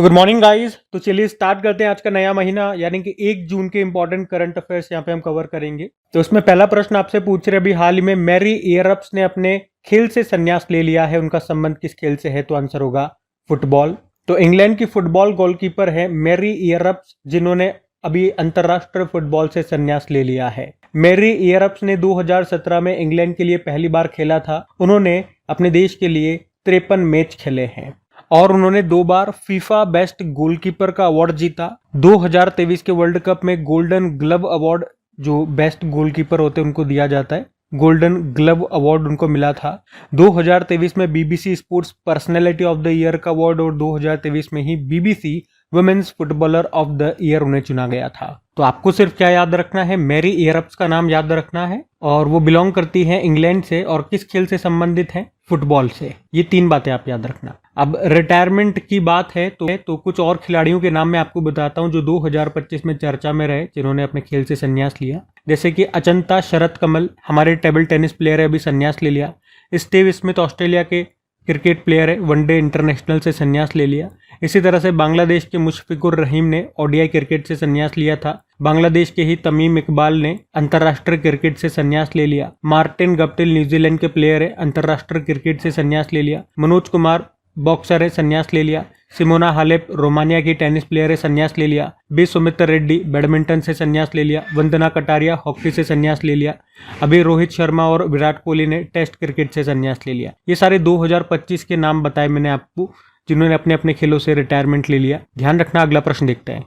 So good morning guys. तो चलिए start करते हैं आज का नया महीना यानी कि 1 जून के इंपॉर्टेंट करंट अफेयर्स यहाँ पे हम कवर करेंगे। तो उसमें पहला प्रश्न आपसे पूछ रहे अभी हाल ही में मैरी एयरअप्स ने अपने खेल से संन्यास ले लिया है। उनका संबंध किस खेल से है? तो आंसर होगा फुटबॉल। तो इंग्लैंड की फुटबॉल गोलकीपर है मैरी एयरअप्स, जिन्होंने अभी अंतरराष्ट्रीय फुटबॉल से संन्यास ले लिया है। मैरी एयरअप्स ने 2017 में इंग्लैंड के लिए पहली बार खेला था। उन्होंने अपने देश के लिए 53 मैच खेले हैं और उन्होंने 2 बार फीफा बेस्ट गोलकीपर का अवार्ड जीता। 2023 के वर्ल्ड कप में गोल्डन ग्लव अवार्ड, जो बेस्ट गोलकीपर होते हैं उनको दिया जाता है, गोल्डन ग्लव अवार्ड उनको मिला था। 2023 में BBC sports personality of the year का अवार्ड और 2023 में ही BBC women's footballer of the year उन्हें चुना गया था। तो आपको सिर्फ क्या याद रखना है? मैरी एयरअप्स का नाम याद रखना है और वो बिलोंग करती है इंग्लैंड से और किस खेल से संबंधित है? फुटबॉल से। ये 3 बातें आप याद रखना। अब रिटायरमेंट की बात है तो कुछ और खिलाड़ियों के नाम मैं आपको बताता हूं जो 2025 में चर्चा में रहे, जिन्होंने अपने खेल से संन्यास लिया। जैसे कि अचंता शरत कमल, हमारे टेबल टेनिस प्लेयर है, अभी संन्यास ले लिया। स्टीव स्मिथ ऑस्ट्रेलिया के क्रिकेट प्लेयर है, वनडे इंटरनेशनल से संन्यास ले लिया। इसी तरह से बांग्लादेश के मुशफिकुर रहीम ने ओडीआई क्रिकेट से संन्यास लिया था। बांग्लादेश के ही तमीम इकबाल ने अंतर्राष्ट्रीय क्रिकेट से संन्यास ले लिया। मार्टिन गप्टिल न्यूजीलैंड के प्लेयर है, अंतर्राष्ट्रीय क्रिकेट से संन्यास ले लिया। मनोज कुमार बॉक्सर है, संन्यास ले लिया। सिमोना हालेप रोमानिया की टेनिस प्लेयर है, संन्यास ले लिया। बी सुमित्र रेड्डी बैडमिंटन से संन्यास ले लिया। वंदना कटारिया हॉकी से संन्यास ले लिया। अभी रोहित शर्मा और विराट कोहली ने टेस्ट क्रिकेट से संन्यास ले लिया। ये सारे 2025 के नाम बताए मैंने आपको, जिन्होंने अपने अपने खेलों से रिटायरमेंट ले लिया। ध्यान रखना। अगला प्रश्न देखते हैं।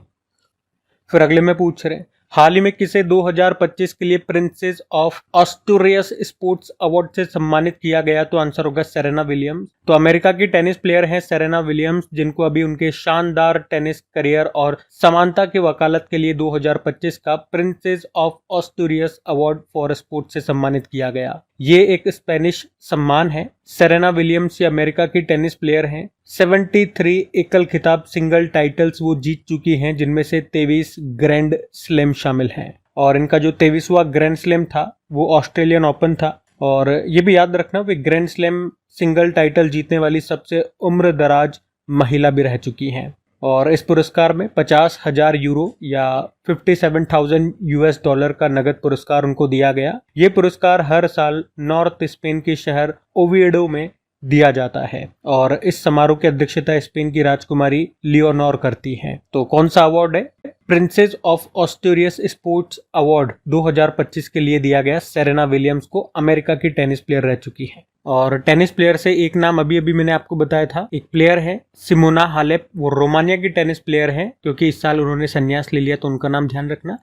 फिर अगले में पूछ रहे हैं हाल ही में किसे 2025 के लिए प्रिंसेस ऑफ ऑस्टूरियस स्पोर्ट्स अवार्ड से सम्मानित किया गया? तो आंसर होगा सेरेना विलियम्स। तो अमेरिका की टेनिस प्लेयर हैं सेरेना विलियम्स, जिनको अभी उनके शानदार टेनिस करियर और समानता की वकालत के लिए 2025 का princess of Asturias award for sport से सम्मानित किया गया। ये एक स्पेनिश सम्मान है। सेरेना विलियम्स ये अमेरिका की टेनिस प्लेयर हैं। 73 एकल खिताब सिंगल टाइटल्स वो जीत चुकी हैं, जिनमें से 23 ग्रैंड स्लैम शामिल हैं। और इनका जो 23वां ग्रैंड स्लैम था वो ऑस्ट्रेलियन ओपन था। और ये भी याद रखना वे ग्रैंड स्लैम सिंगल टाइटल जीतने वाली सबसे उम्र दराज महिला भी रह चुकी हैं। और इस पुरस्कार में 50,000 यूरो या 57,000 यूएस डॉलर का नगद पुरस्कार उनको दिया गया। ये पुरस्कार हर साल नॉर्थ स्पेन के शहर ओविएडो में दिया जाता है और इस समारोह की अध्यक्षता स्पेन की राजकुमारी लियोनोर करती हैं। तो कौन सा अवार्ड है? प्रिंसेस ऑफ ऑस्ट्रेरियस स्पोर्ट्स अवार्ड 2025 के लिए दिया गया सेरेना विलियम्स को। अमेरिका की टेनिस प्लेयर रह चुकी है। और टेनिस प्लेयर से एक नाम अभी मैंने आपको बताया था, एक प्लेयर है सिमोना हालेप, वो रोमानिया की टेनिस प्लेयर है, क्योंकि इस साल उन्होंने संन्यास ले लिया, तो उनका नाम ध्यान रखना।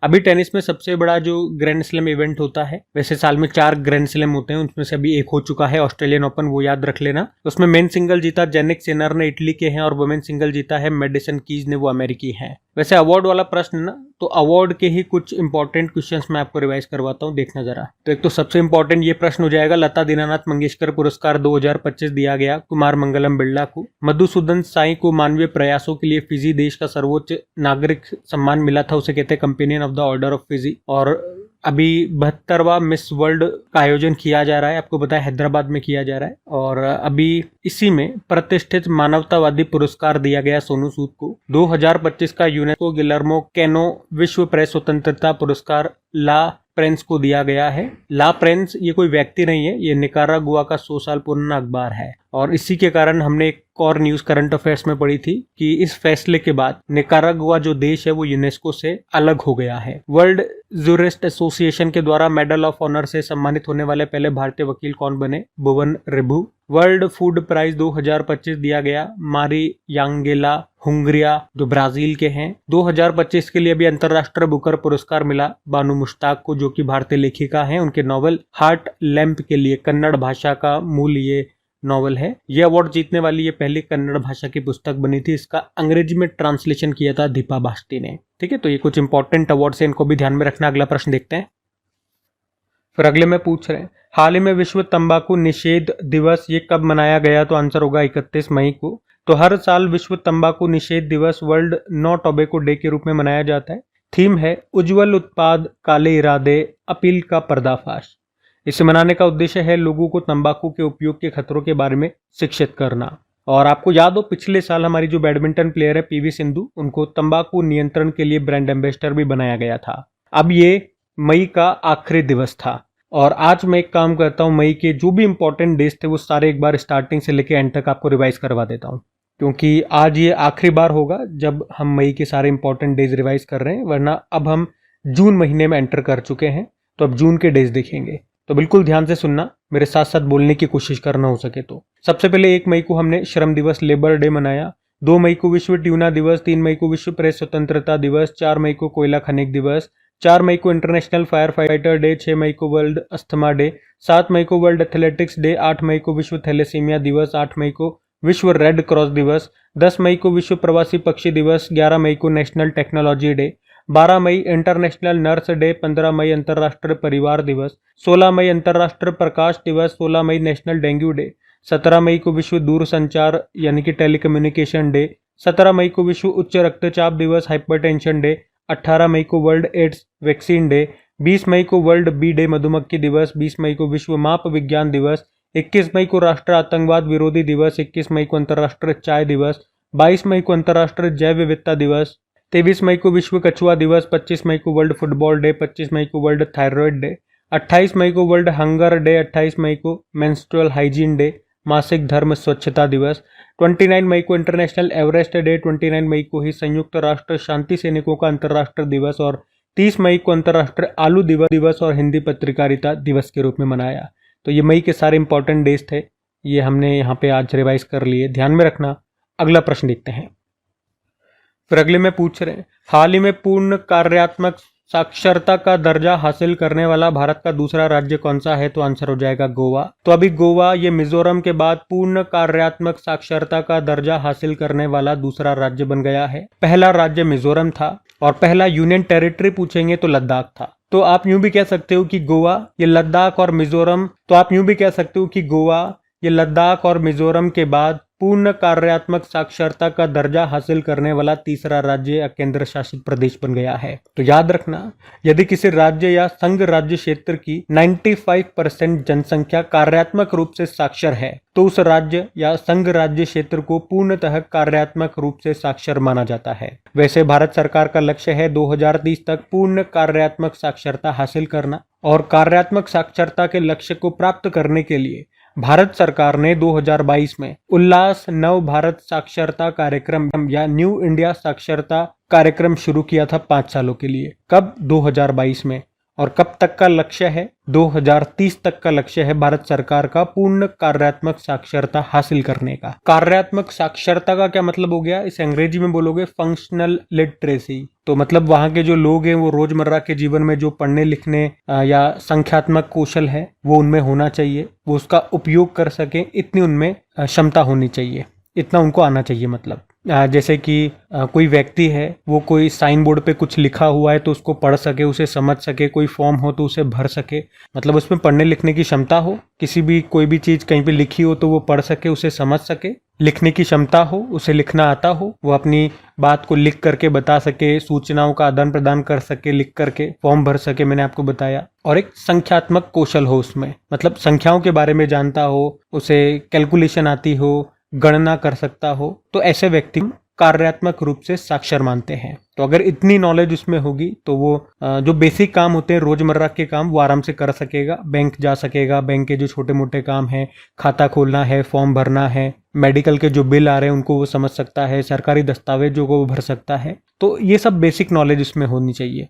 अभी टेनिस में सबसे बड़ा जो ग्रैंड स्लैम इवेंट होता है, वैसे साल में 4 ग्रैंड स्लैम होते हैं, उनमें से अभी एक हो चुका है ऑस्ट्रेलियन ओपन, वो याद रख लेना। उसमें मेन सिंगल जीता जेनिक सिनर ने, इटली के हैं, और वुमेन सिंगल जीता है मेडिसन कीज ने, वो अमेरिकी है। वैसे अवार्ड वाला प्रश्न ना, तो अवार्ड के ही कुछ इंपॉर्टेंट क्वेश्चंस मैं आपको रिवाइज करवाता हूँ, देखना जरा। तो एक तो सबसे इंपॉर्टेंट ये प्रश्न हो जाएगा, लता दीनानाथ मंगेशकर पुरस्कार 2025 दिया गया कुमार मंगलम बिरला को। मधुसूदन साई को मानवीय प्रयासों के लिए फिजी देश का सर्वोच्च नागरिक सम्मान मिला था, उसे कहते हैं companion of the order of Fiji. और अभी 72वां मिस वर्ल्ड का आयोजन किया जा रहा है, आपको पता है हैदराबाद में किया जा रहा है। और अभी इसी में प्रतिष्ठित मानवतावादी पुरस्कार दिया गया सोनू सूद को। 2025 का यूनेस्को गिलर्मो कैनो विश्व प्रेस स्वतंत्रता पुरस्कार ला प्रेंस को दिया गया है। ला प्रेंस ये कोई व्यक्ति नहीं है, ये निकारागुआ का 100 साल पुराना अखबार है। और इसी के कारण हमने एक और न्यूज करंट अफेयर्स में पढ़ी थी कि इस फैसले के बाद निकारागुआ जो देश है वो यूनेस्को से अलग हो गया है। वर्ल्ड जूरिस्ट एसोसिएशन के द्वारा मेडल ऑफ ऑनर से सम्मानित होने वाले पहले भारतीय वकील कौन बने? भुवन रिभु। वर्ल्ड फूड प्राइज 2025 दिया गया मारी यांगेला हुंगरिया, जो ब्राजील के हैं। 2025 के लिए भी अंतर्राष्ट्रीय बुकर पुरस्कार मिला बानू मुश्ताक को, जो कि भारतीय लेखिका हैं। उनके नॉवल हार्ट लैम्प के लिए कन्नड़ भाषा का मूल ये नॉवल है। ये अवार्ड जीतने वाली ये पहली कन्नड़ भाषा की पुस्तक बनी थी। इसका अंग्रेजी में ट्रांसलेशन किया था दीपा बास्ती ने। ठीक है, तो ये कुछ इंपॉर्टेंट अवार्ड है, इनको भी ध्यान में रखना। अगला प्रश्न देखते हैं। फिर अगले में पूछ रहे हैं हाल ही में विश्व तंबाकू निषेध दिवस ये कब मनाया गया? तो आंसर होगा 31 मई को। तो हर साल विश्व तंबाकू निषेध दिवस वर्ल्ड नो टोबैको डे के रूप में मनाया जाता है। थीम है उज्जवल उत्पाद, काले इरादे, अपील का पर्दाफाश। इसे मनाने का उद्देश्य है लोगों को तंबाकू के उपयोग के खतरों के बारे में शिक्षित करना। और आपको याद हो पिछले साल हमारी जो बैडमिंटन प्लेयर है पीवी सिंधु, उनको तंबाकू नियंत्रण के लिए ब्रांड एम्बेसडर भी बनाया गया था। अब ये मई का आखिरी दिवस था और आज मैं एक काम करता हूँ, मई के जो भी इंपॉर्टेंट डेज थे वो सारे एक बार स्टार्टिंग से लेके एंड तक आपको रिवाइज करवा देता हूँ, क्योंकि आज ये आखिरी बार होगा जब हम मई के सारे इंपॉर्टेंट डेज रिवाइज कर रहे हैं, वरना अब हम जून महीने में एंटर कर चुके हैं तो अब जून के डेज देखेंगे। तो बिल्कुल ध्यान से सुनना, मेरे साथ साथ बोलने की कोशिश करना हो सके तो। सबसे पहले 1 मई को हमने श्रम दिवस लेबर डे मनाया, 2 मई को विश्व ट्यूना दिवस, 3 मई को विश्व प्रेस स्वतंत्रता दिवस, 4 मई को कोयला खनिक दिवस, 4 मई को इंटरनेशनल फायर फाइटर डे, 6 मई को वर्ल्ड अस्थमा डे, 7 मई को वर्ल्ड एथलेटिक्स डे, 8 मई को विश्व थैलेसीमिया दिवस, 8 मई को विश्व रेड क्रॉस दिवस, 10 मई को विश्व प्रवासी पक्षी दिवस, 11 मई को नेशनल टेक्नोलॉजी डे, 12 मई इंटरनेशनल नर्स डे, 15 मई अंतर्राष्ट्रीय परिवार दिवस, 16 मई अंतर्राष्ट्रीय प्रकाश दिवस, 16 मई नेशनल डेंगू डे, 17 मई को विश्व दूरसंचार यानी कि टेलीकम्युनिकेशन डे, 17 मई को विश्व उच्च रक्तचाप दिवस हाइपरटेंशन डे, 18 मई को वर्ल्ड एड्स वैक्सीन डे, 20 मई को वर्ल्ड बी डे मधुमक्खी दिवस, 20 मई को विश्व माप विज्ञान दिवस, 21 मई को राष्ट्रीय आतंकवाद विरोधी दिवस, 21 मई को अंतर्राष्ट्रीय चाय दिवस, 22 मई को अंतर्राष्ट्रीय जैव विविधता दिवस, 23 मई को विश्व कछुआ दिवस, 25 मई को वर्ल्ड फुटबॉल डे, 25 मई को वर्ल्ड थायराइड डे, 28 मई को वर्ल्ड हंगर डे, 28 मई को मेंस्ट्रुअल हाइजीन डे मासिक धर्म स्वच्छता दिवस, 29 मई को इंटरनेशनल एवरेस्ट डे, 29 मई को ही संयुक्त राष्ट्र शांति सैनिकों का अंतर्राष्ट्रीय दिवस और 30 मई को अंतर्राष्ट्रीय आलू दिवस और हिंदी पत्रकारिता दिवस के रूप में मनाया। तो ये मई के सारे इंपॉर्टेंट डेज थे, ये हमने यहाँ पे आज रिवाइज कर लिए, ध्यान में रखना। अगला प्रश्न देखते हैं। फिर अगले में पूछ रहे हैं, हाल ही में पूर्ण कार्यात्मक साक्षरता का दर्जा हासिल करने वाला भारत का दूसरा राज्य कौन सा है? तो आंसर हो जाएगा गोवा। तो अभी गोवा ये मिजोरम के बाद पूर्ण कार्यात्मक साक्षरता का दर्जा हासिल करने वाला दूसरा राज्य बन गया है। पहला राज्य मिजोरम था और पहला यूनियन टेरिटरी पूछेंगे तो लद्दाख था। तो आप यूं भी कह सकते हो कि गोवा ये लद्दाख और मिजोरम, तो आप यूं भी कह सकते हो कि गोवा ये लद्दाख और मिजोरम के बाद पूर्ण कार्यात्मक साक्षरता का दर्जा हासिल करने वाला तीसरा राज्य या केंद्र शासित प्रदेश बन गया है। तो याद रखना, यदि किसी राज्य या संघ राज्य क्षेत्र की 95% जनसंख्या कार्यात्मक रूप से साक्षर है तो उस राज्य या संघ राज्य क्षेत्र को पूर्णतः कार्यात्मक रूप से साक्षर माना जाता है। वैसे भारत सरकार का लक्ष्य है 2030 तक पूर्ण कार्यात्मक साक्षरता हासिल करना और कार्यात्मक साक्षरता के लक्ष्य को प्राप्त करने के लिए भारत सरकार ने 2022 में उल्लास नव भारत साक्षरता कार्यक्रम या न्यू इंडिया साक्षरता कार्यक्रम शुरू किया था 5 सालों के लिए। कब? 2022 में। और कब तक का लक्ष्य है? 2030 तक का लक्ष्य है भारत सरकार का पूर्ण कार्यात्मक साक्षरता हासिल करने का। कार्यात्मक साक्षरता का क्या मतलब हो गया? इसे अंग्रेजी में बोलोगे फंक्शनल लिटरेसी। तो मतलब वहां के जो लोग हैं वो रोजमर्रा के जीवन में जो पढ़ने लिखने या संख्यात्मक कौशल है वो उनमें होना चाहिए, वो उसका उपयोग कर सके, इतनी उनमें क्षमता होनी चाहिए, इतना उनको आना चाहिए। मतलब जैसे कि कोई व्यक्ति है वो कोई साइन बोर्ड पे कुछ लिखा हुआ है तो उसको पढ़ सके, उसे समझ सके, कोई फॉर्म हो तो उसे भर सके, मतलब उसमें पढ़ने लिखने की क्षमता हो, किसी भी कोई भी चीज कहीं पे लिखी हो तो वो पढ़ सके, उसे समझ सके, लिखने की क्षमता हो, उसे लिखना आता हो, वो अपनी बात को लिख करके बता सके, सूचनाओं का आदान प्रदान कर सके, लिख करके फॉर्म भर सके, मैंने आपको बताया। और एक संख्यात्मक कौशल हो उसमें, मतलब संख्याओं के बारे में जानता हो, उसे कैलकुलेशन आती हो, गणना कर सकता हो, तो ऐसे व्यक्ति कार्यात्मक रूप से साक्षर मानते हैं। तो अगर इतनी नॉलेज उसमें होगी तो वो जो बेसिक काम होते हैं रोजमर्रा के काम वो आराम से कर सकेगा, बैंक जा सकेगा, बैंक के जो छोटे मोटे काम हैं, खाता खोलना है, फॉर्म भरना है, मेडिकल के जो बिल आ रहे हैं उनको वो समझ सकता है, सरकारी दस्तावेजों को वो भर सकता है। तो ये सब बेसिक नॉलेज उसमें होनी चाहिए।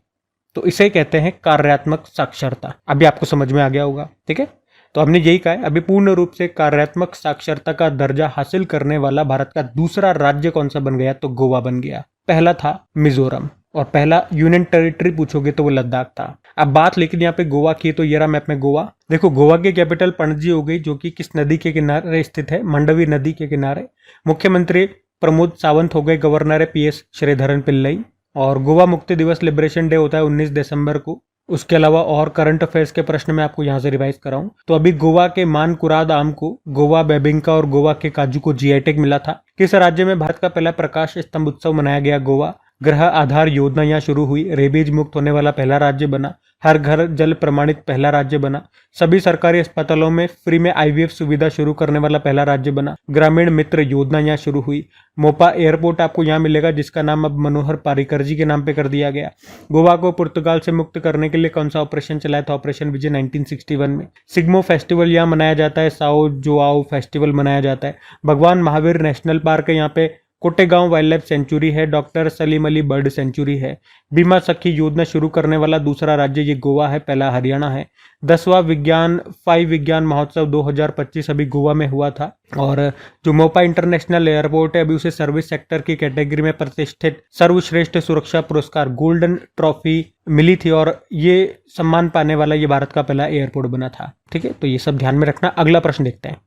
तो इसे कहते हैं कार्यात्मक साक्षरता। अभी आपको समझ में आ गया होगा, ठीक है। तो हमने यही कहा है, अभी पूर्ण रूप से कार्यात्मक साक्षरता का दर्जा हासिल करने वाला भारत का दूसरा राज्य कौन सा बन गया? तो गोवा बन गया। पहला था मिजोरम और पहला यूनियन टेरिटरी पूछोगे तो वो लद्दाख था। अब बात लेकिन यहाँ पे गोवा की, तो ये रहा मैप में गोवा। देखो गोवा की कैपिटल पणजी हो गई, जो कि किस नदी के किनारे स्थित है? मंडवी नदी के किनारे। मुख्यमंत्री प्रमोद सावंत हो गए, गवर्नर है PS श्रीधरन पिल्लई। और गोवा मुक्ति दिवस लिबरेशन डे होता है 19 दिसंबर को। उसके अलावा और करंट अफेयर्स के प्रश्न मैं आपको यहाँ से रिवाइज कराऊं तो अभी गोवा के मानकुराद आम को, गोवा बेबिंका और गोवा के काजू को GI टैग मिला था। किस राज्य में भारत का पहला प्रकाश स्तंभ उत्सव मनाया गया? गोवा। ग्रह आधार योजना यहाँ शुरू हुई, रेबीज मुक्त होने वाला पहला राज्य बना। हर घर जल प्रमाणित पहला राज्य बना, सभी सरकारी अस्पतालों में फ्री में आईवीएफ सुविधा शुरू करने वाला पहला राज्य बना, ग्रामीण मित्र योजना यहाँ शुरू हुई, मोपा एयरपोर्ट आपको यहाँ मिलेगा जिसका नाम अब मनोहर पारिकर जी के नाम पे कर दिया गया, गोवा को पुर्तगाल से मुक्त करने के लिए कौन सा ऑपरेशन चलाया था, ऑपरेशन विजय 1961 में, सिग्मो फेस्टिवल यहाँ मनाया जाता है, साओ जोआओ फेस्टिवल मनाया जाता है, भगवान महावीर नेशनल पार्क है यहाँ पे, कोटेगांव वाइल्ड लाइफ सेंचुरी है, doctor Salim Ali bird sanctuary है, बीमा सखी योजना शुरू करने वाला दूसरा राज्य ये गोवा है, पहला हरियाणा है, 10वां विज्ञान महोत्सव 2025 अभी गोवा में हुआ था, और जो मोपा इंटरनेशनल एयरपोर्ट है अभी उसे सर्विस सेक्टर की कैटेगरी में प्रतिष्ठित सर्वश्रेष्ठ सुरक्षा पुरस्कार गोल्डन ट्रॉफी मिली थी, और ये सम्मान पाने वाला ये भारत का पहला एयरपोर्ट बना था। ठीक है, तो ये सब ध्यान में रखना। अगला प्रश्न देखते हैं।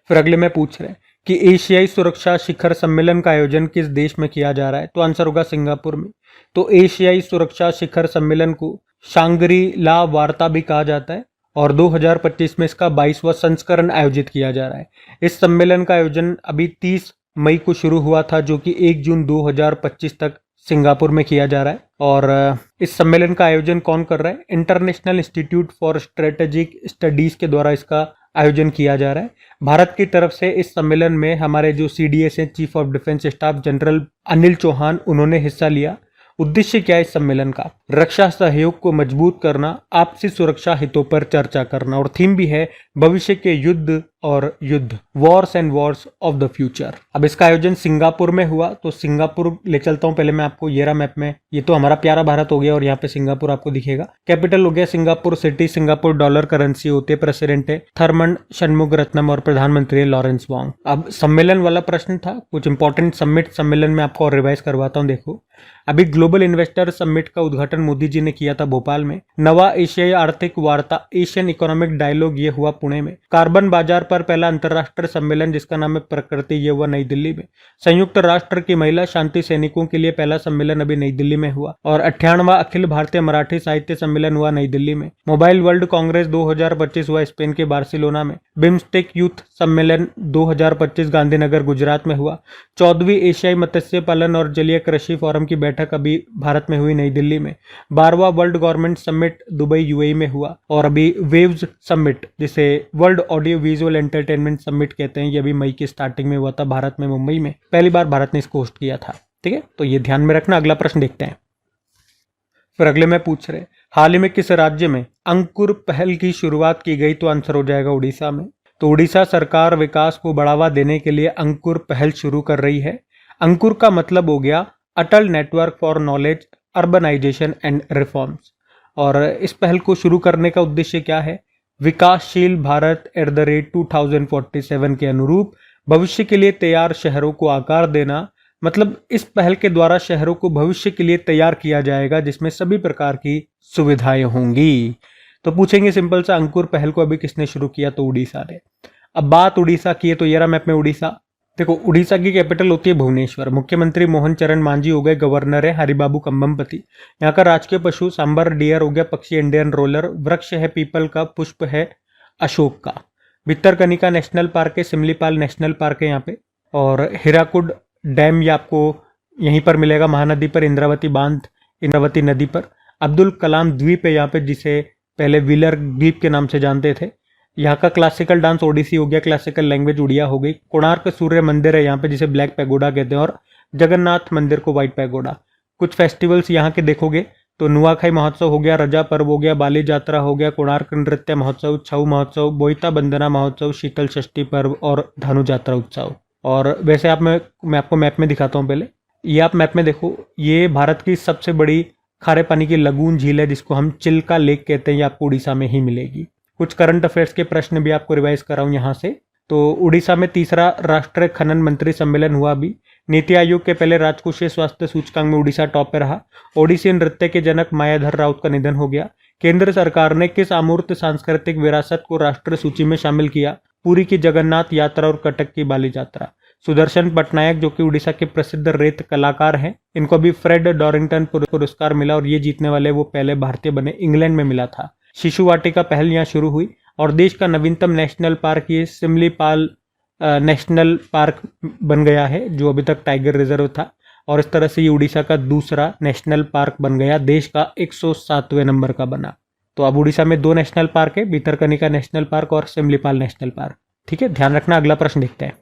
फिर अगले में पूछ रहे हैं कि एशियाई सुरक्षा शिखर सम्मेलन का आयोजन किस देश में किया जा रहा है, तो आंसर होगा सिंगापुर में। तो एशियाई सुरक्षा शिखर सम्मेलन को शांग्री ला वार्ता भी कहा जाता है, और 2025 में इसका 22वां संस्करण आयोजित किया जा रहा है। इस सम्मेलन का आयोजन अभी 30 मई को शुरू हुआ था, जो कि 1 जून 2025 तक सिंगापुर में किया जा रहा है। और इस सम्मेलन का आयोजन कौन कर रहा है? International institute for strategic studies के द्वारा इसका आयोजन किया जा रहा है। भारत की तरफ से इस सम्मेलन में हमारे जो सीडीएस हैं, chief of defence staff general Anil Chauhan, उन्होंने हिस्सा लिया। उद्देश्य क्या है इस सम्मेलन का? रक्षा सहयोग को मजबूत करना, आपसी सुरक्षा हितों पर चर्चा करना, और थीम भी है भविष्य के युद्ध और युद्ध, Wars and Wars of the future. अब इसका आयोजन सिंगापुर में हुआ, तो सिंगापुर ले चलता हूं पहले मैं आपको। ये रहा मैप में, ये तो हमारा प्यारा भारत हो गया, और यहाँ पे सिंगापुर आपको दिखेगा। कैपिटल हो गया Singapore city, Singapore dollar currency होते, प्रेसिडेंट है थर्मन शनमुगरत्नम और प्रधानमंत्री है लॉरेंस वोंग। अब सम्मेलन वाला प्रश्न था, कुछ इंपॉर्टेंट सम्मेलन में आपको और रिवाइज करवाता हूँ। देखो, अभी ग्लोबल इन्वेस्टर समिट का उद्घाटन मोदी जी ने किया था भोपाल में। नवा एशियाई आर्थिक वार्ता एशियन इकोनॉमिक डायलॉग ये हुआ पुणे में। कार्बन बाजार पर पहला अंतर्राष्ट्रीय सम्मेलन जिसका नाम है प्रकृति, ये हुआ नई दिल्ली में। संयुक्त राष्ट्र की महिला शांति सैनिकों के लिए पहला सम्मेलन अभी नई दिल्ली में हुआ। और 98वां अखिल भारतीय मराठी साहित्य सम्मेलन हुआ नई दिल्ली में। मोबाइल वर्ल्ड कांग्रेस 2025 हुआ स्पेन के बार्सिलोना में। बिम्स्टेक यूथ सम्मेलन 2025 गांधीनगर गुजरात में हुआ। 14वीं एशियाई मत्स्य पालन और जलीय कृषि फोरम की बैठक अभी भारत में हुई नई दिल्ली में। 12वां world government summit Dubai UAE में हुआ। और अभी वेव्स समिट, जिसे world audio visual entertainment summit कहते हैं, ये अभी मई की स्टार्टिंग में हुआ था भारत में, मुंबई में। पहली बार भारत ने इसको होस्ट किया था। ठीक है, तो ये ध्यान में रखना। अगला प्रश्न देखते हैं। फिर अगले में पूछ रहे, हाल ही में किस राज्य में अंकुर पहल की शुरुआत की गई, तो आंसर हो जाएगा उड़ीसा में। तो उड़ीसा सरकार विकास को बढ़ावा देने के लिए अंकुर पहल शुरू कर रही है। अंकुर का मतलब हो गया Atal network for knowledge, urbanisation and reforms. और इस पहल को शुरू करने का उद्देश्य क्या है? विकासशील भारत @2047 के अनुरूप भविष्य के लिए तैयार शहरों को आकार देना। मतलब इस पहल के द्वारा शहरों को भविष्य के लिए तैयार किया जाएगा, जिसमें सभी प्रकार की सुविधाएं होंगी। तो पूछेंगे सिंपल सा, अंकुर पहल को अभी किसने शुरू किया? तो उड़ीसा ने। अब बात उड़ीसा की है, तो ये रहा मैप में उड़ीसा। देखो, उड़ीसा की कैपिटल होती है भुवनेश्वर। मुख्यमंत्री मोहन चरण मांझी हो गए, गवर्नर है हरिबाबू कंबमपति। यहाँ का राजकीय पशु सांबर डियर हो गया, पक्षी इंडियन रोलर, वृक्ष है पीपल का, पुष्प है अशोक का। भितरकनिका नेशनल पार्क है, सिमलीपाल नेशनल पार्क है यहाँ पे। और हीराकुड डैम ये आपको यहीं पर मिलेगा, महानदी पर, इंद्रावती बांध इंद्रावती नदी पर। अब्दुल कलाम द्वीप है यहाँ पे, जिसे पहले व्हीलर द्वीप के नाम से जानते थे। यहाँ का क्लासिकल डांस ओडिसी हो गया, क्लासिकल लैंग्वेज उड़िया हो गई। कोणार्क सूर्य मंदिर है यहाँ पे, जिसे ब्लैक पैगोडा कहते हैं, और जगन्नाथ मंदिर को व्हाइट पैगोडा। कुछ फेस्टिवल्स यहाँ के देखोगे तो नुआखाई महोत्सव हो गया, रजा पर्व हो गया, बाली यात्रा हो गया, कोणार्क नृत्य महोत्सव, छऊ महोत्सव, बोईता बंदना महोत्सव, शीतल षष्ठी पर्व और धानु यात्रा उत्सव। और वैसे मैं आपको मैप में दिखाता हूँ। पहले ये आप मैप में देखो, ये भारत की सबसे बड़ी खारे पानी की लगून झील है, जिसको हम चिल्का लेक कहते हैं। ये आपको उड़ीसा में ही मिलेगी। कुछ करंट अफेयर्स के प्रश्न भी आपको रिवाइज कराऊं यहाँ से। तो उड़ीसा में 3रा राष्ट्रीय खनन मंत्री सम्मेलन हुआ अभी। नीति आयोग के पहले राजकोषीय स्वास्थ्य सूचकांक में उड़ीसा टॉप पे रहा। ओडिसी नृत्य के जनक मायाधर राउत का निधन हो गया। केंद्र सरकार ने किस अमूर्त सांस्कृतिक विरासत को राष्ट्रीय सूची में शामिल किया? पुरी की जगन्नाथ यात्रा और कटक की बाली यात्रा। सुदर्शन पटनायक, जो कि उड़ीसा के प्रसिद्ध रेत कलाकार हैं, इनको अभी फ्रेड डॉरिंगटन पुरस्कार मिला, और ये जीतने वाले वो पहले भारतीय बने, इंग्लैंड में मिला था। शिशु वाटिका पहल यहाँ शुरू हुई। और देश का नवीनतम नेशनल पार्क ये सिमलीपाल नेशनल पार्क बन गया है, जो अभी तक टाइगर रिजर्व था। और इस तरह से ये उड़ीसा का दूसरा नेशनल पार्क बन गया, देश का 107वें नंबर का बना। तो अब उड़ीसा में 2 नेशनल पार्क है, भीतरकनिका नेशनल पार्क और सिमलीपाल नेशनल पार्क। ठीक है, ध्यान रखना। अगला प्रश्न देखते हैं।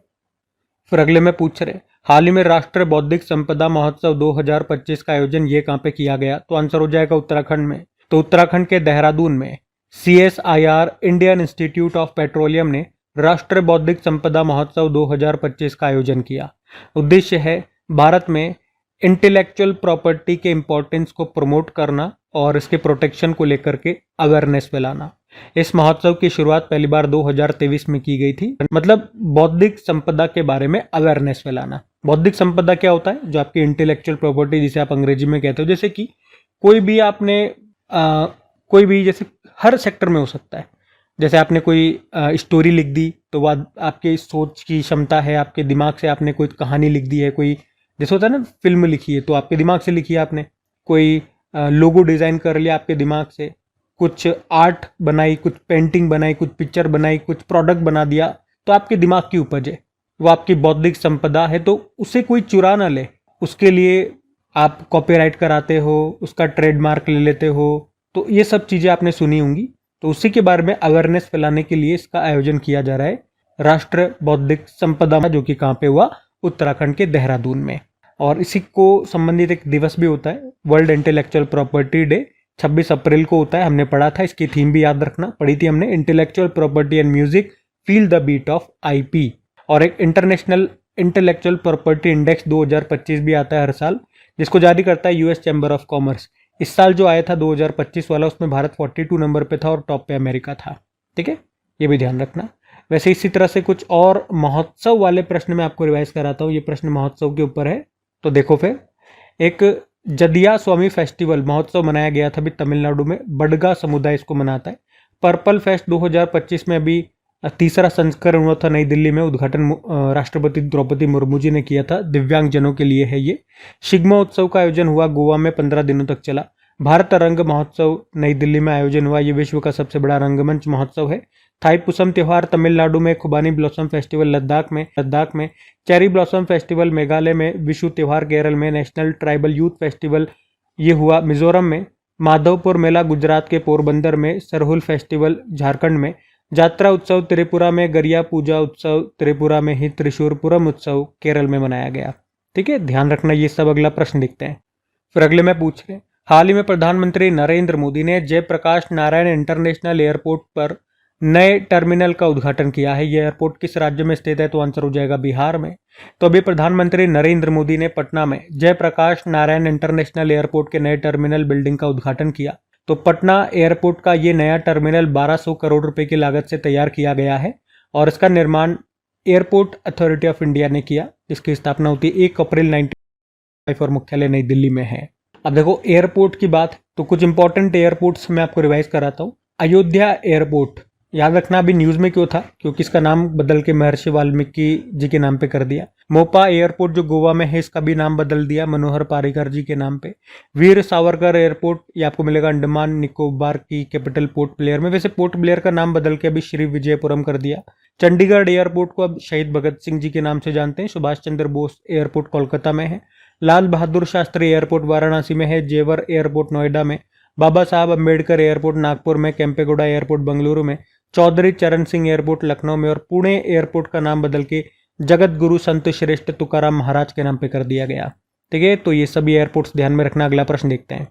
फिर अगले में पूछ रहे, हाल ही में राष्ट्रीय बौद्धिक संपदा महोत्सव 2025 का आयोजन ये कहाँ पे किया गया? तो आंसर हो जाएगा उत्तराखंड में। तो उत्तराखंड के देहरादून में CSIR Indian institute of petroleum ने राष्ट्रीय बौद्धिक संपदा महोत्सव 2025 का आयोजन किया। उद्देश्य है भारत में इंटेलेक्चुअल प्रॉपर्टी के इम्पोर्टेंस को प्रमोट करना और इसके प्रोटेक्शन को लेकर के अवेयरनेस फैलाना। इस महोत्सव की शुरुआत पहली बार 2023 में की गई थी। मतलब बौद्धिक संपदा के बारे में अवेयरनेस फैलाना। बौद्धिक संपदा क्या होता है? जो आपकी इंटेलेक्चुअल प्रॉपर्टी जिसे आप अंग्रेजी में कहते हो, जैसे कि कोई भी आपने कोई भी, जैसे हर सेक्टर में हो सकता है। जैसे आपने कोई स्टोरी लिख दी तो वह आपके सोच की क्षमता है, आपके दिमाग से आपने कोई कहानी लिख दी है, कोई जैसे होता है ना फिल्म लिखी है तो आपके दिमाग से लिखी है आपने, कोई लोगो डिज़ाइन कर लिया आपके दिमाग से, कुछ आर्ट बनाई, कुछ पेंटिंग बनाई, कुछ पिक्चर बनाई, कुछ प्रोडक्ट बना दिया, तो आपके दिमाग की उपज है, वो आपकी बौद्धिक संपदा है। तो उसे कोई चुरा ना ले, उसके लिए आप कॉपीराइट कराते हो, उसका ट्रेडमार्क ले लेते हो। तो ये सब चीज़ें आपने सुनी होंगी। तो उसी के बारे में अवेयरनेस फैलाने के लिए इसका आयोजन किया जा रहा है, राष्ट्रीय बौद्धिक संपदा, जो कि कहाँ पे हुआ? उत्तराखंड के देहरादून में। और इसी को संबंधित एक दिवस भी होता है, वर्ल्ड इंटेलेक्चुअल प्रॉपर्टी डे, 26 अप्रैल को होता है। हमने पढ़ा था, इसकी थीम भी याद रखना, पढ़ी थी हमने, intellectual property and music feel the beat of IP। और एक इंटरनेशनल इंटेलेक्चुअल प्रॉपर्टी इंडेक्स 2025 भी आता है हर साल, जिसको जारी करता है US चैम्बर ऑफ कॉमर्स। इस साल जो आया था 2025 वाला, उसमें भारत 42 नंबर पे था और टॉप पे अमेरिका था। ठीक है, ये भी ध्यान रखना। वैसे इसी तरह से कुछ और महोत्सव वाले प्रश्न मैं आपको रिवाइज कराता हूँ। ये प्रश्न महोत्सव के ऊपर है, तो देखो फिर। एक जदिया स्वामी फेस्टिवल महोत्सव मनाया गया था अभी तमिलनाडु में, बडगा समुदाय इसको मनाता है। पर्पल फेस्ट 2025 में अभी तीसरा संस्करण हुआ था नई दिल्ली में, उद्घाटन राष्ट्रपति द्रौपदी मुर्मू जी ने किया था, दिव्यांग जनों के लिए है ये। शिग्मा उत्सव का आयोजन हुआ गोवा में, 15 दिनों तक चला। भारत रंग महोत्सव नई दिल्ली में आयोजन हुआ, ये विश्व का सबसे बड़ा रंगमंच महोत्सव है। थाईपुसम त्योहार तमिलनाडु में, खुबानी ब्लॉसम फेस्टिवल लद्दाख में, चेरी ब्लॉसम फेस्टिवल मेघालय में, विशु त्योहार केरल में, नेशनल ट्राइबल यूथ फेस्टिवल ये हुआ मिजोरम में, माधवपुर मेला गुजरात के पोरबंदर में, सरहुल फेस्टिवल झारखंड में, जात्रा उत्सव त्रिपुरा में, गरिया पूजा उत्सव त्रिपुरा में ही, त्रिशूरपुरम उत्सव केरल में मनाया गया। ठीक है, ध्यान रखना ये सब। अगला प्रश्न देखते हैं। फिर अगले में पूछ रहे, हाल ही में प्रधानमंत्री नरेंद्र मोदी ने जयप्रकाश नारायण इंटरनेशनल एयरपोर्ट पर नए टर्मिनल का उद्घाटन किया है। यह एयरपोर्ट किस राज्य में स्थित है? तो आंसर हो जाएगा बिहार में। तो अभी प्रधानमंत्री नरेंद्र मोदी ने पटना में जयप्रकाश नारायण इंटरनेशनल एयरपोर्ट के नए टर्मिनल बिल्डिंग का उद्घाटन किया। तो पटना एयरपोर्ट का ये नया टर्मिनल 1200 करोड़ रुपए की लागत से तैयार किया गया है और इसका निर्माण एयरपोर्ट अथॉरिटी ऑफ इंडिया ने किया, जिसकी स्थापना होती है 1 अप्रैल 1995 और मुख्यालय नई दिल्ली में है। अब देखो एयरपोर्ट की बात, तो कुछ इंपॉर्टेंट एयरपोर्ट्स मैं आपको रिवाइज कराता हूँ। अयोध्या एयरपोर्ट, याद रखना अभी न्यूज में क्यों था, क्योंकि इसका नाम बदल के महर्षि वाल्मीकि जी के नाम पे कर दिया। मोपा एयरपोर्ट जो गोवा में है, इसका भी नाम बदल दिया मनोहर पारिकर जी के नाम पे। वीर सावरकर एयरपोर्ट, ये आपको मिलेगा अंडमान निकोबार की कैपिटल पोर्ट ब्लेयर में। वैसे पोर्ट ब्लेयर का नाम बदल के अभी श्री विजयपुरम कर दिया। चंडीगढ़ एयरपोर्ट को अब शहीद भगत सिंह जी के नाम से जानते हैं। सुभाष चंद्र बोस एयरपोर्ट कोलकाता में है। लाल बहादुर शास्त्री एयरपोर्ट वाराणसी में है। जेवर एयरपोर्ट नोएडा में, बाबा साहब अम्बेडकर एयरपोर्ट नागपुर में, केम्पेगौड़ा एयरपोर्ट बेंगलुरु में, चौधरी चरण सिंह एयरपोर्ट लखनऊ में और पुणे एयरपोर्ट का नाम बदल के जगत गुरु संत श्रेष्ठ तुकाराम महाराज के नाम पे कर दिया गया। ठीक है, तो ये सभी एयरपोर्ट्स ध्यान में रखना। अगला प्रश्न देखते हैं।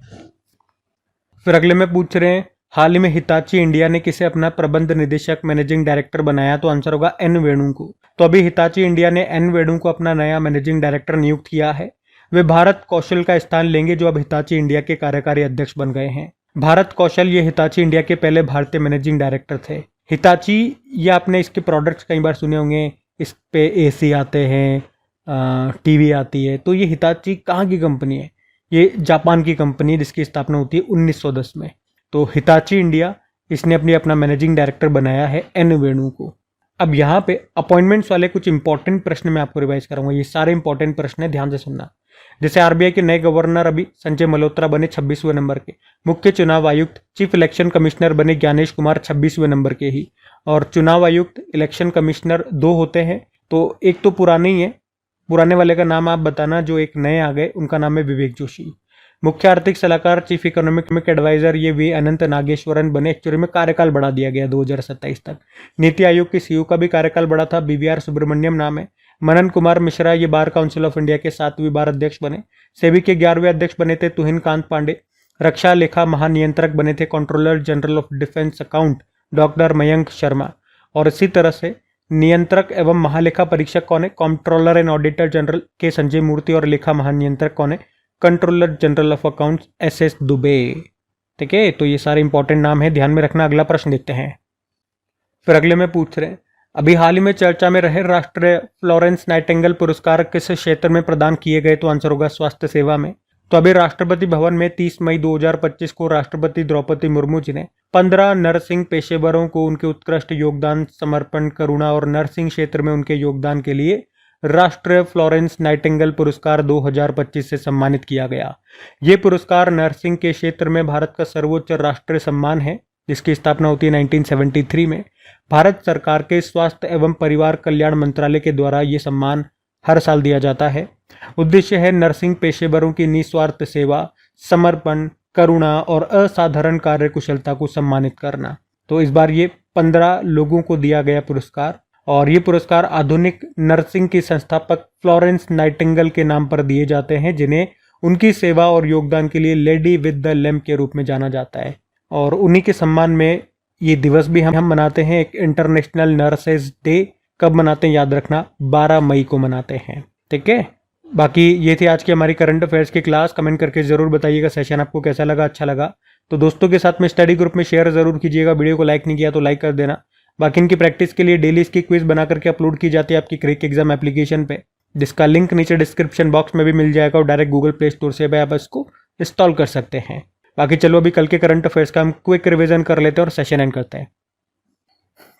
फिर अगले में पूछ रहे हैं, हाल ही में हिताची इंडिया ने किसे अपना प्रबंध निदेशक मैनेजिंग डायरेक्टर बनाया? तो आंसर होगा एन वेणु को। तो अभी हिताची इंडिया ने एन वेणु को अपना नया मैनेजिंग डायरेक्टर नियुक्त किया है। वे भारत कौशल का स्थान लेंगे, जो अब हिताची इंडिया के कार्यकारी अध्यक्ष बन गए हैं। भारत कौशल ये हिताची इंडिया के पहले भारतीय मैनेजिंग डायरेक्टर थे। हिताची, ये आपने इसके प्रोडक्ट्स कई बार सुने होंगे, इस पे AC आते हैं, TV आती है। तो ये हिताची कहाँ की कंपनी है? ये जापान की कंपनी है, जिसकी स्थापना होती है 1910 में। तो हिताची इंडिया, इसने अपना मैनेजिंग डायरेक्टर बनाया है एन वेणु को। अब यहाँ पे अपॉइंटमेंट्स वाले कुछ इंपॉर्टेंट प्रश्न मैं आपको रिवाइज कराऊंगा। ये सारे इंपॉर्टेंट प्रश्न है, ध्यान से सुनना। जैसे RBI के नए गवर्नर अभी संजय मल्होत्रा बने 26वें नंबर के। मुख्य चुनाव आयुक्त चीफ इलेक्शन कमिश्नर बने ज्ञानेश कुमार 26वें नंबर के ही। और चुनाव आयुक्त इलेक्शन कमिश्नर 2 होते हैं, तो एक तो पुराने ही है, पुराने वाले का नाम आप बताना, जो एक नए आ गए उनका नाम है विवेक जोशी। मुख्य आर्थिक सलाहकार चीफ इकोनॉमिक एडवाइजर ये वी अनंत नागेश्वरन बने। एक्चुअली में कार्यकाल बढ़ा दिया गया 2027 तक। नीति आयोग के सीईओ का भी कार्यकाल बढ़ा था, बीवीआर सुब्रमण्यम नाम है। मनन कुमार मिश्रा ये बार काउंसिल ऑफ इंडिया के 7वीं बार अध्यक्ष बने। सेबी के 11वें अध्यक्ष बने थे तुहिन कांत पांडे। रक्षा लेखा महानियंत्रक बने थे controller general of defence account doctor Mayank Sharma. और इसी तरह से नियंत्रक एवं महालेखा परीक्षक कौन है? कंट्रोलर एंड ऑडिटर जनरल के संजय मूर्ति। और लेखा महानियंत्रक कौन है? Controller general of accounts SS Dubey. ठीक है, तो ये सारे इंपॉर्टेंट नाम है, ध्यान में रखना। अगला प्रश्न देखते हैं। फिर अगले में पूछ रहे हैं, अभी हाल ही में चर्चा में रहे राष्ट्रीय फ्लोरेंस नाइटिंगेल पुरस्कार किस क्षेत्र में प्रदान किए गए? तो आंसर होगा स्वास्थ्य सेवा में। तो अभी राष्ट्रपति भवन में 30 मई 2025 को राष्ट्रपति द्रौपदी मुर्मू जी ने 15 नर्सिंग पेशेवरों को उनके उत्कृष्ट योगदान, समर्पण, करुणा और नर्सिंग क्षेत्र में उनके योगदान के लिए राष्ट्रीय फ्लोरेंस नाइटिंगेल पुरस्कार 2025 से सम्मानित किया गया। ये पुरस्कार नर्सिंग के क्षेत्र में भारत का सर्वोच्च राष्ट्रीय सम्मान है, जिसकी स्थापना होती है 1973 में। भारत सरकार के स्वास्थ्य एवं परिवार कल्याण मंत्रालय के द्वारा ये सम्मान हर साल दिया जाता है। उद्देश्य है नर्सिंग पेशेवरों की निस्वार्थ सेवा, समर्पण, करुणा और असाधारण कार्यकुशलता को सम्मानित करना। तो इस बार ये 15 लोगों को दिया गया पुरस्कार, और ये पुरस्कार आधुनिक नर्सिंग की संस्थापक फ्लोरेंस नाइटिंगेल के नाम पर दिए जाते हैं, जिन्हें उनकी सेवा और योगदान के लिए लेडी विद द लैम्प के रूप में जाना जाता है। और उन्हीं के सम्मान में ये दिवस भी हम मनाते हैं, एक इंटरनेशनल नर्सेज डे। कब मनाते हैं याद रखना, 12 मई को मनाते हैं। ठीक है, बाकी ये थी आज की हमारी करंट अफेयर्स की क्लास। कमेंट करके जरूर बताइएगा सेशन आपको कैसा लगा, अच्छा लगा तो दोस्तों के साथ में स्टडी ग्रुप में शेयर जरूर कीजिएगा। वीडियो को लाइक नहीं किया तो लाइक कर देना। बाकी इनकी प्रैक्टिस के लिए डेली इसकी क्विज बना करके अपलोड की जाती है आपकी क्रिक एग्जाम एप्लीकेशन पे, जिसका लिंक नीचे डिस्क्रिप्शन बॉक्स में भी मिल जाएगा, और डायरेक्ट गूगल प्ले स्टोर से भी आप इसको इंस्टॉल कर सकते हैं। बाकी चलो अभी कल के करंट अफेयर्स का हम क्विक रिवीजन कर लेते हैं और सेशन एंड करते हैं।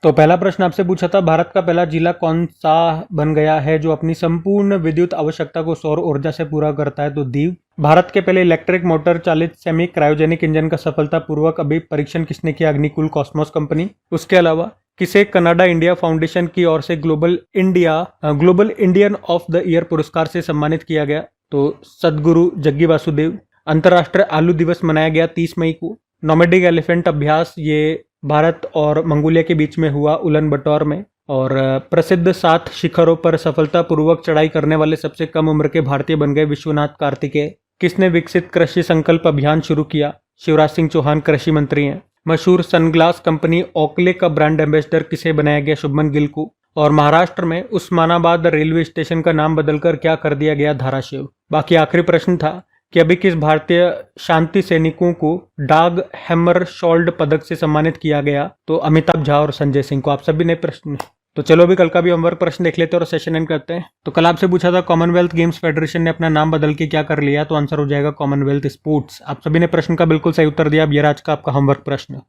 तो पहला प्रश्न आपसे पूछा था, भारत का पहला जिला कौन सा बन गया है जो अपनी संपूर्ण विद्युत आवश्यकता को सौर ऊर्जा से पूरा करता है? तो दीव। भारत के पहले इलेक्ट्रिक मोटर चालित सेमी क्रायोजेनिक इंजन का सफलतापूर्वक अभी परीक्षण किसने किया? Agnikul Cosmos company. उसके अलावा किसे कनाडा इंडिया फाउंडेशन की ओर से global Indian of the year पुरस्कार से सम्मानित किया गया? तो सदगुरु जग्गी वासुदेव। अंतर्राष्ट्रीय आलू दिवस मनाया गया 30 मई को। नोमैडिक एलिफेंट अभ्यास ये भारत और मंगोलिया के बीच में हुआ उलन बटोर में। और प्रसिद्ध 7 शिखरों पर सफलतापूर्वक चढ़ाई करने वाले सबसे कम उम्र के भारतीय बन गए विश्वनाथ कार्तिकेय। किसने विकसित कृषि संकल्प अभियान शुरू किया? शिवराज सिंह चौहान कृषि मंत्री हैं। मशहूर सनग्लास कंपनी ओकले का ब्रांड एम्बेसडर किसे बनाया गया? शुभमन गिल को। और महाराष्ट्र में उस्मानाबाद रेलवे स्टेशन का नाम बदलकर क्या कर दिया गया? धाराशिव। बाकी आखिरी प्रश्न था कि अभी किस भारतीय शांति सैनिकों को डाग हैमरशोल्ड पदक से सम्मानित किया गया? तो अमिताभ झा और संजय सिंह को। आप सभी ने प्रश्न, तो चलो अभी कल का भी होमवर्क प्रश्न देख लेते हैं और सेशन एंड करते हैं। तो कल आपसे पूछा था कॉमनवेल्थ गेम्स फेडरेशन ने अपना नाम बदल के क्या कर लिया? तो आंसर हो जाएगा कॉमनवेल्थ स्पोर्ट्स। आप सभी ने प्रश्न का बिल्कुल सही उत्तर दिया। अब ये आज का आपका होमवर्क प्रश्न।